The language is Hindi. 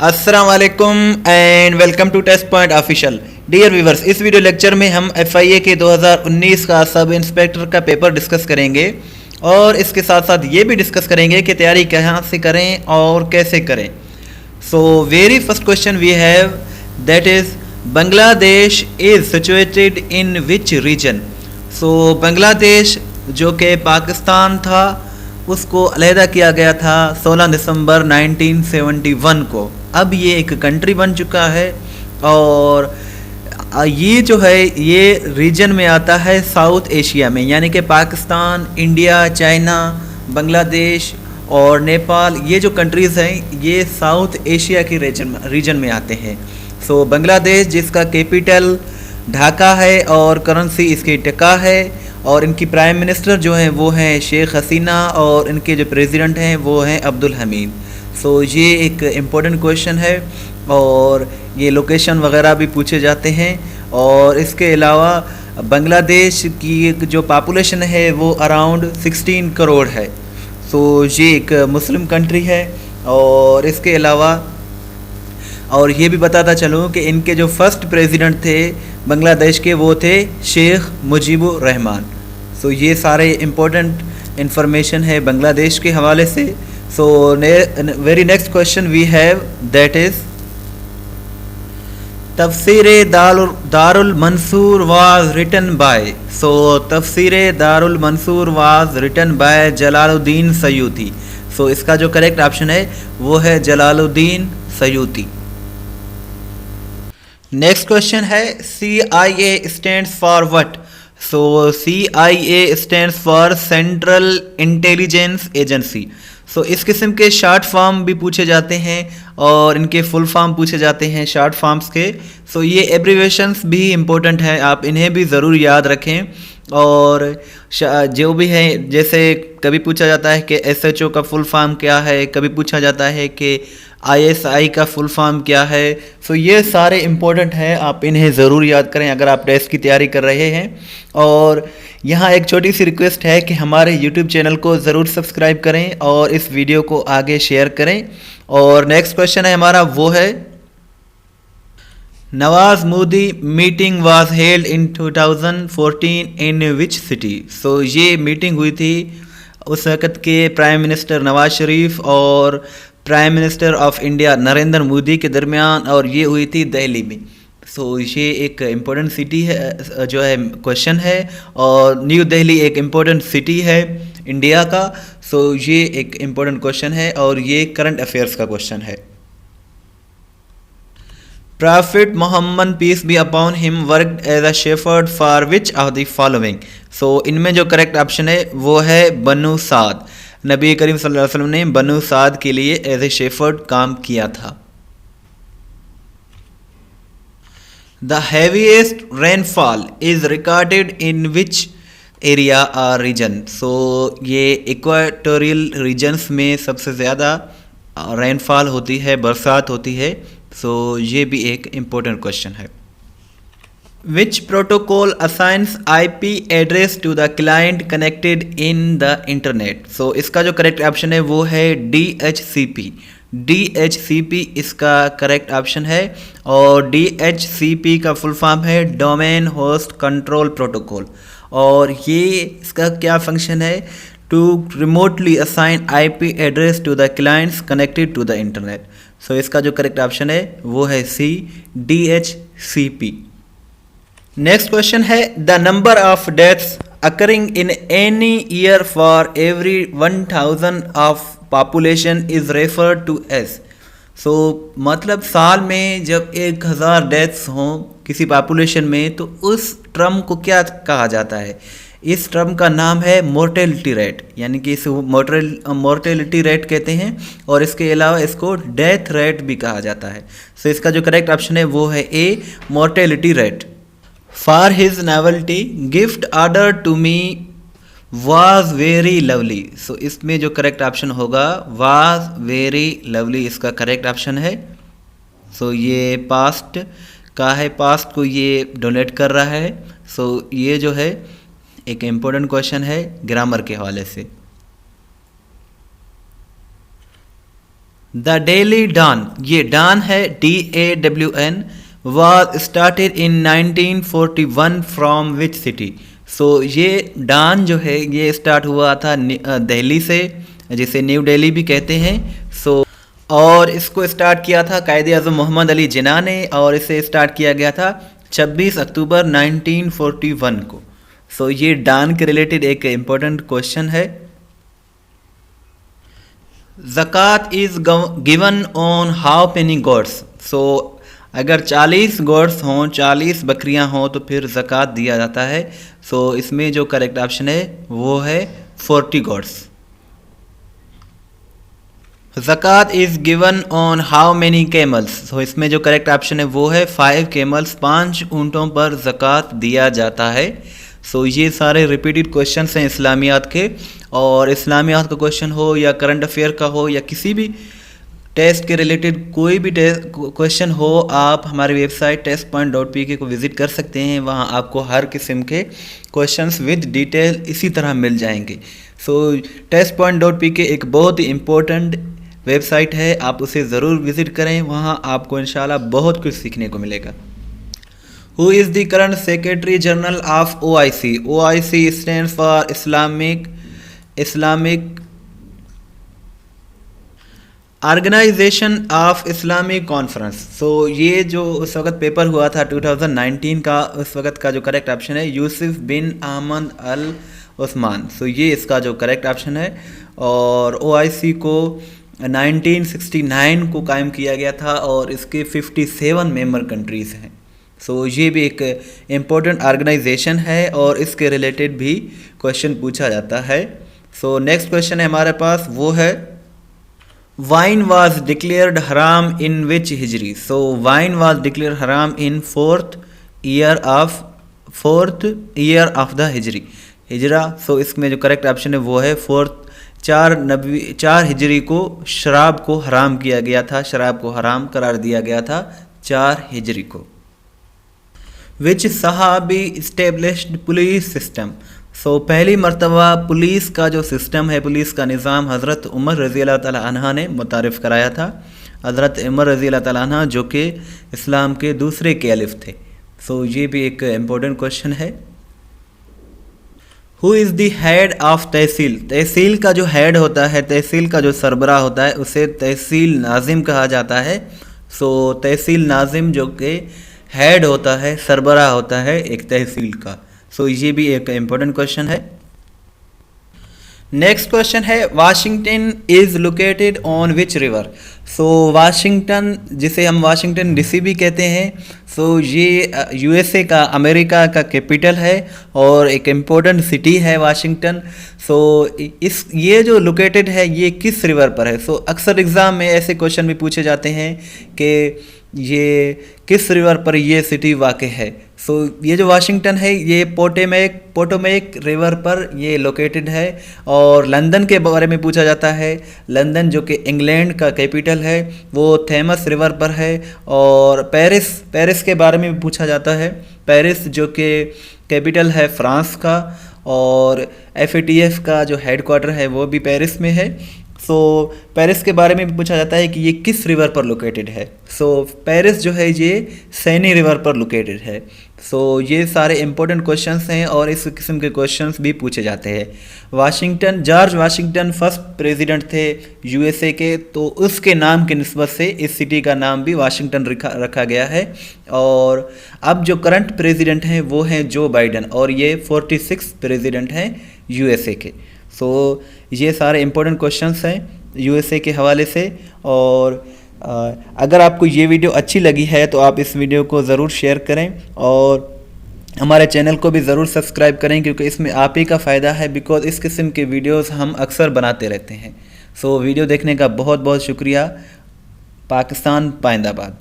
अस्सलाम वालेकुम and welcome to test point official. Dear viewers, इस वीडियो लेक्चर में हम एफआईए के 2019 का सब इंस्पेक्टर का पेपर डिस्कस करेंगे और इसके साथ साथ ये भी डिस्कस करेंगे कि तैयारी कहाँ से करें और कैसे करें। So very first question we have that is Bangladesh is situated in which region. So Bangladesh जो कि पाकिस्तान था उसको अलहदा किया गया था 16 दिसंबर 1971 को। अब ये एक कंट्री बन चुका है और ये जो है ये रीजन में आता है साउथ एशिया में, यानी कि पाकिस्तान, इंडिया, चाइना, बांग्लादेश और नेपाल, ये जो कंट्रीज़ हैं ये साउथ एशिया की रीजन में आते हैं। सो बांग्लादेश जिसका कैपिटल ढाका है और करेंसी इसकी टका है और इनकी प्राइम मिनिस्टर जो हैं वो हैं शेख हसीना और इनके जो प्रेसिडेंट हैं वो हैं अब्दुल हमीद। सो ये एक इम्पोर्टेंट क्वेश्चन है और ये लोकेशन वगैरह भी पूछे जाते हैं। और इसके अलावा बांग्लादेश की जो पॉपुलेशन है वो अराउंड 16 करोड़ है। सो ये एक मुस्लिम कंट्री है। और इसके अलावा और ये भी बताता चलूँ कि इनके जो फर्स्ट प्रेसिडेंट थे बांग्लादेश के वो थे शेख मुजीबुर रहमान। सो ये सारे इम्पोर्टेंट इंफॉर्मेशन है बांग्लादेश के हवाले से। So very next question we have that is Tafsir Darul Mansur was written by. So Tafsir Darul Mansur was written by Jalaluddin Suyuti. So इसका जो करेक्ट ऑप्शन है वो है जलालुद्दीन सयूती। नेक्स्ट क्वेश्चन है CIA stands for what. So CIA stands for central intelligence agency. So इस किस्म के शॉर्ट फॉर्म भी पूछे जाते हैं और इनके फुल फॉर्म पूछे जाते हैं शॉर्ट फॉर्म्स के। सो ये एब्रीवेशंस भी इम्पोर्टेंट हैं, आप इन्हें भी ज़रूर याद रखें। और जो भी है, जैसे कभी पूछा जाता है कि SHO का फुल फॉर्म क्या है, कभी पूछा जाता है कि ISI का फुल फॉर्म क्या है। सो ये सारे इम्पोर्टेंट हैं, आप इन्हें ज़रूर याद करें अगर आप टेस्ट की तैयारी कर रहे हैं। और यहाँ एक छोटी सी रिक्वेस्ट है कि हमारे YouTube चैनल को ज़रूर सब्सक्राइब करें और इस वीडियो को आगे शेयर करें। और नेक्स्ट क्वेश्चन है हमारा वो है Nawaz Modi meeting was held in 2014 in which city. So ये मीटिंग हुई थी उस वक़्त के प्राइम मिनिस्टर नवाज शरीफ और prime minister of India Narendra Modi के दरमियान और ये हुई थी दिल्ली में। सो ये एक इम्पोर्टेंट सिटी है जो है क्वेश्चन है और न्यू दिल्ली एक इम्पोर्टेंट सिटी है इंडिया का। सो ये एक इम्पोर्टेंट क्वेश्चन है और ये करंट अफेयर्स का क्वेश्चन है। Prophet Muhammad peace be upon him worked as a shepherd for which of the following। सो इनमें जो करेक्ट ऑप्शन है वो है बनु साद। नबी करीम सल्लल्लाहु अलैहि वसल्लम ने बनु साद के लिए एज ए शेफर्ड काम किया था। The heaviest rainfall is recorded in which area और रीजन। सो ये इक्वाटोरियल रीजन्स में सबसे ज़्यादा रेनफॉल होती है, बरसात होती है। सो ये भी एक इम्पोर्टेंट क्वेश्चन है। Which protocol assigns IP address to the client connected in the internet. So इसका जो करेक्ट ऑप्शन है वो है DHCP। DHCP इसका करेक्ट ऑप्शन है और DHCP का फुल फॉर्म है डोमेन होस्ट कंट्रोल प्रोटोकॉल। और ये इसका क्या फंक्शन है, to remotely assign IP address to the clients connected to the internet. So इसका जो करेक्ट ऑप्शन है वो है C DHCP। नेक्स्ट क्वेश्चन है the number of deaths occurring in any year for every 1000 of population is referred to as. So मतलब साल में जब 1000 डेथ्स हों किसी पॉपुलेशन में तो उस टर्म को क्या कहा जाता है। इस टर्म का नाम है मोर्टेलिटी रेट, यानी कि इसे मोर्टेलिटी रेट कहते हैं और इसके अलावा इसको डेथ रेट भी कहा जाता है। सो इसका जो करेक्ट ऑप्शन है वो है A mortality rate. For his novelty gift order to me was very lovely. So इसमें जो करेक्ट ऑप्शन होगा वाज वेरी लवली इसका करेक्ट ऑप्शन है। सो ये पास्ट का है, पास्ट को ये डोनेट कर रहा है। सो ये जो है एक इम्पोर्टेंट क्वेश्चन है ग्रामर के हवाले से। द डेली डॉन, ये डॉन है DAWN, was started in 1941 from which city? सो ये डॉन जो है ये स्टार्ट हुआ था दिल्ली से, जिसे न्यू दिल्ली भी कहते हैं। सो और इसको स्टार्ट किया था कायदे आज़म मोहम्मद अली जिन्ना ने, और इसे स्टार्ट किया गया था 26 अक्टूबर 1941 को। सो ये डॉन के रिलेटेड एक इम्पोर्टेंट क्वेश्चन है। ज़कात is given on how many gods? So अगर 40 गोड्स हों, 40 बकरियां हों तो फिर ज़कात दिया जाता है। सो इसमें जो करेक्ट ऑप्शन है वो है 40 goats. Zakat is given on how many camels? So इसमें जो करेक्ट ऑप्शन है वो है 5 कैमल्स, 5 ऊँटों पर ज़कात दिया जाता है। सो ये सारे रिपीटेड क्वेश्चन हैं इस्लामियात के, और इस्लामियात का क्वेश्चन हो या करंट अफेयर का हो या किसी भी टेस्ट के रिलेटेड कोई भी क्वेश्चन हो, आप हमारी वेबसाइट testpoint.pk को विज़िट कर सकते हैं। वहाँ आपको हर किस्म के क्वेश्चंस विद डिटेल इसी तरह मिल जाएंगे। सो testpoint.pk एक बहुत ही इम्पोर्टेंट वेबसाइट है, आप उसे ज़रूर विज़िट करें, वहाँ आपको इंशाल्लाह बहुत कुछ सीखने को मिलेगा। Who is the current Secretary General of OIC? OIC stands for Islamic organisation of Islamic conference. So ये जो उस वक़्त पेपर हुआ था 2019 का, उस वक़्त का जो करेक्ट ऑप्शन है यूसुफ बिन अहमद अल उस्मान। सो ये इसका जो करेक्ट ऑप्शन है, और OIC को 1969 को कायम किया गया था और इसके 57 मेंबर कंट्रीज़ हैं। सो ये भी एक इम्पोर्टेंट ऑर्गेनाइजेशन है और इसके रिलेटेड भी क्वेश्चन पूछा जाता है। सो नेक्स्ट क्वेश्चन है हमारे पास, वो है wine was declared haram in which Hijri? So wine was declared haram in fourth year of the Hijra. So इसमें जो करेक्ट ऑप्शन है वो है 4 हिजरी को शराब को हराम किया गया था, शराब को हराम करार दिया गया था 4 हिजरी को। विच सहाबी इस्टेब्लिश्ड पुलिस सिस्टम? सो पहली मरतबा पुलिस का जो सिस्टम है, पुलिस का निज़ाम हज़रत उमर रज़ी अल्लाह तआला अन्हा ने मुतारिफ़ कराया था। हज़रत उमर रज़ी अल्लाह तआला अन्हा जो कि इस्लाम के दूसरे कैलिफ थे। सो ये भी एक इम्पोर्टेंट क्वेश्चन है। Who is the head of tehsil? Tehsil का जो हेड होता है, तहसील का जो सरबराह होता है, उसे तहसील नाजिम कहा जाता है। सो तहसील नाजिम जो कि हेड होता है, सरबराह होता है एक तहसील का। सो ये भी एक इम्पोर्टेंट क्वेश्चन है। नेक्स्ट क्वेश्चन है Washington is located on which river? So Washington, जिसे हम वाशिंगटन DC भी कहते हैं, सो ये USA का, अमेरिका का कैपिटल है और एक इम्पोर्टेंट सिटी है वाशिंगटन। सो ये जो लोकेटेड है ये किस रिवर पर है? सो अक्सर एग्ज़ाम में ऐसे क्वेश्चन भी पूछे जाते हैं कि ये किस रिवर पर ये सिटी वाक़ है। सो ये जो वाशिंगटन है ये पोटोमेक रिवर पर ये लोकेटेड है। और लंदन के बारे में पूछा जाता है, लंदन जो कि इंग्लैंड का कैपिटल है वो थेमस रिवर पर है। और पेरिस के बारे में भी पूछा जाता है, पेरिस जो कि कैपिटल है फ्रांस का, और FATF का जो हेडक्वार्टर है वो भी पेरिस में है। सो पेरिस के बारे में भी पूछा जाता है कि ये किस रिवर पर लोकेटेड है। सो पेरिस जो है ये सैनी रिवर पर लोकेटेड है। सो ये सारे इंपॉर्टेंट क्वेश्चंस हैं और इस किस्म के क्वेश्चंस भी पूछे जाते हैं। जॉर्ज वाशिंगटन फर्स्ट प्रेसिडेंट थे USA के, तो उसके नाम की निस्बत से इस सिटी का नाम भी वाशिंगटन रखा गया है। और अब जो करंट प्रेसिडेंट हैं वो हैं जो बाइडन, और ये 46 प्रेसिडेंट हैं USA के। सो ये सारे इम्पोर्टेंट क्वेश्चंस हैं USA के हवाले से। और अगर आपको ये वीडियो अच्छी लगी है तो आप इस वीडियो को ज़रूर शेयर करें और हमारे चैनल को भी ज़रूर सब्सक्राइब करें, क्योंकि इसमें आप ही का फ़ायदा है, बिकॉज़ इस किस्म के वीडियोस हम अक्सर बनाते रहते हैं। सो वीडियो देखने का बहुत बहुत शुक्रिया। पाकिस्तान पाइंदाबाद।